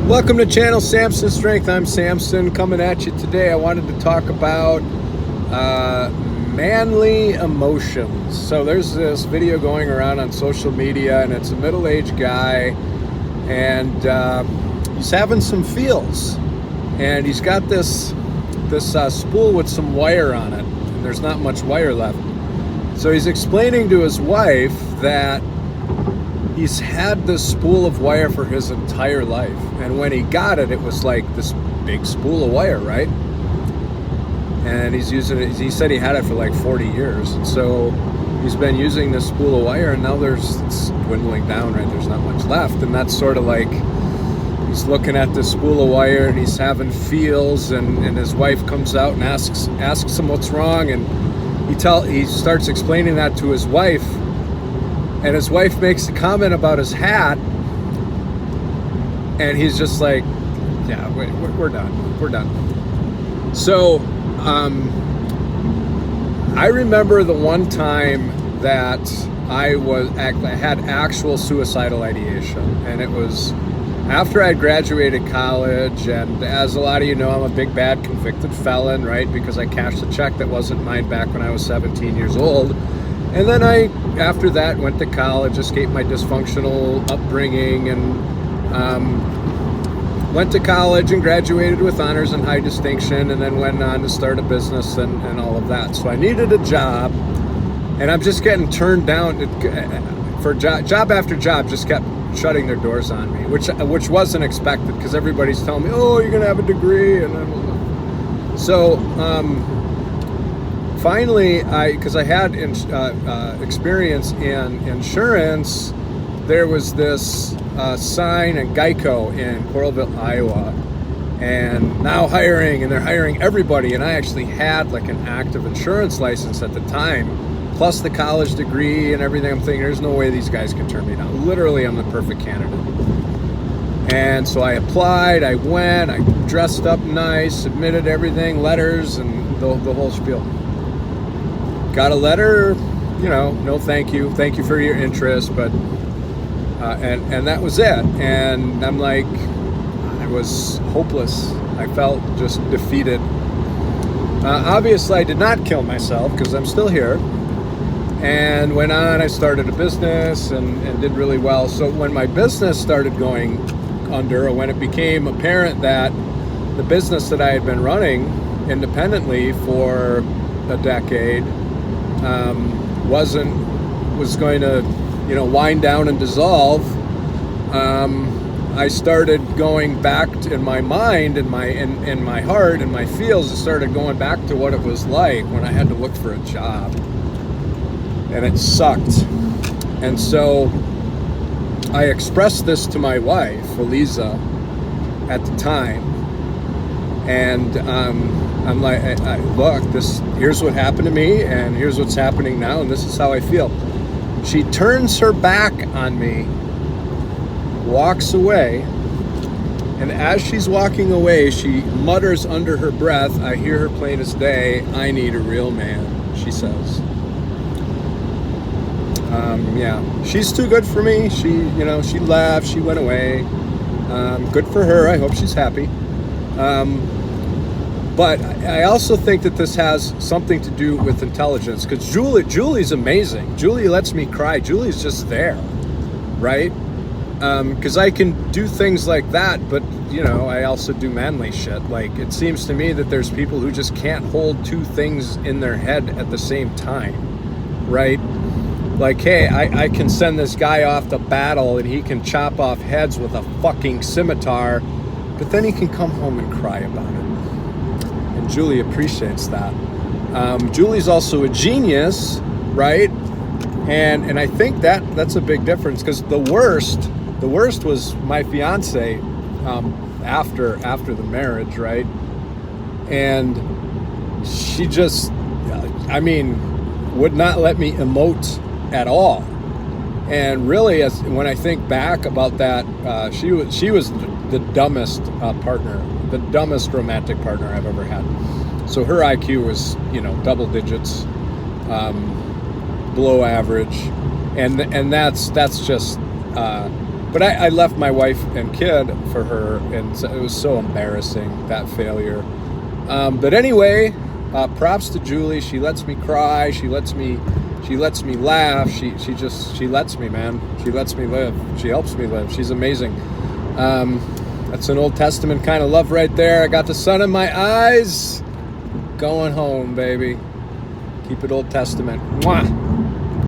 Welcome to Channel Samson Strength. I'm Samson coming at you today. I wanted to talk about manly emotions. So there's this video going around on social media, and it's a middle-aged guy, and he's having some feels, and he's got this spool with some wire on it, and there's not much wire left. So he's explaining to his wife that he's had this spool of wire for his entire life, and when he got it, it was like this big spool of wire, right? And he's using it. He said he had it for like 40 years, and so he's been using this spool of wire, and now it's dwindling down, right? There's not much left, and that's sort of like he's looking at this spool of wire, and he's having feels, and his wife comes out and asks him what's wrong, and he starts explaining that to his wife. And his wife makes a comment about his hat, and he's just like, yeah, we're done. We're done. So I remember the one time that I had actual suicidal ideation, and it was after I graduated college. And as a lot of you know, I'm a big bad convicted felon, right? Because I cashed a check that wasn't mine back when I was 17 years old. And then after that, went to college, escaped my dysfunctional upbringing, and went to college and graduated with honors and high distinction, and then went on to start a business and all of that. So I needed a job, and I'm just getting turned down for job after job. Just kept shutting their doors on me, which wasn't expected, because everybody's telling me, oh, you're gonna have a degree, and then so. Finally, because I had experience in insurance, there was this sign in Geico in Coralville, Iowa, and now hiring, and they're hiring everybody. And I actually had like an active insurance license at the time, plus the college degree and everything. I'm thinking, there's no way these guys can turn me down. Literally, I'm the perfect candidate. And so I applied, I went, I dressed up nice, submitted everything, letters, and the whole spiel. Got a letter, no thank you for your interest, but and that was it. And I'm like, I was hopeless. I felt just defeated. Obviously, I did not kill myself, because I'm still here, and went on. I started a business and did really well. So when my business started going under, or when it became apparent that the business that I had been running independently for a decade was going to, wind down and dissolve, I started going back in my mind and in my heart and my feels. It started going back to what it was like when I had to look for a job, and it sucked. And so I expressed this to my wife, Eliza, at the time, and I'm like, look, here's what happened to me, and here's what's happening now, and this is how I feel. She turns her back on me, walks away, and as she's walking away, she mutters under her breath, I hear her plain as day, I need a real man, she says. Yeah, she's too good for me. She left, she went away. Good for her, I hope she's happy. But I also think that this has something to do with intelligence, because Julie's amazing. Julie lets me cry. Julie's just there, right? Because I can do things like that, but I also do manly shit. Like, it seems to me that there's people who just can't hold two things in their head at the same time, right? Like, hey, I can send this guy off to battle, and he can chop off heads with a fucking scimitar, but then he can come home and cry about it. And Julie appreciates that. Julie's also a genius, right? And I think that's a big difference, because the worst was my fiance after the marriage, right? And she just, would not let me emote at all. And really, when I think back about that, she was the dumbest partner, the dumbest romantic partner I've ever had. So her IQ was, double digits, below average, and that's just But I left my wife and kid for her, and so it was so embarrassing, that failure. But anyway, props to Julie. She lets me cry. She lets me laugh. She lets me, man. She lets me live. She helps me live. She's amazing. That's an Old Testament kind of love right there. I got the sun in my eyes. Going home, baby. Keep it Old Testament. Mwah.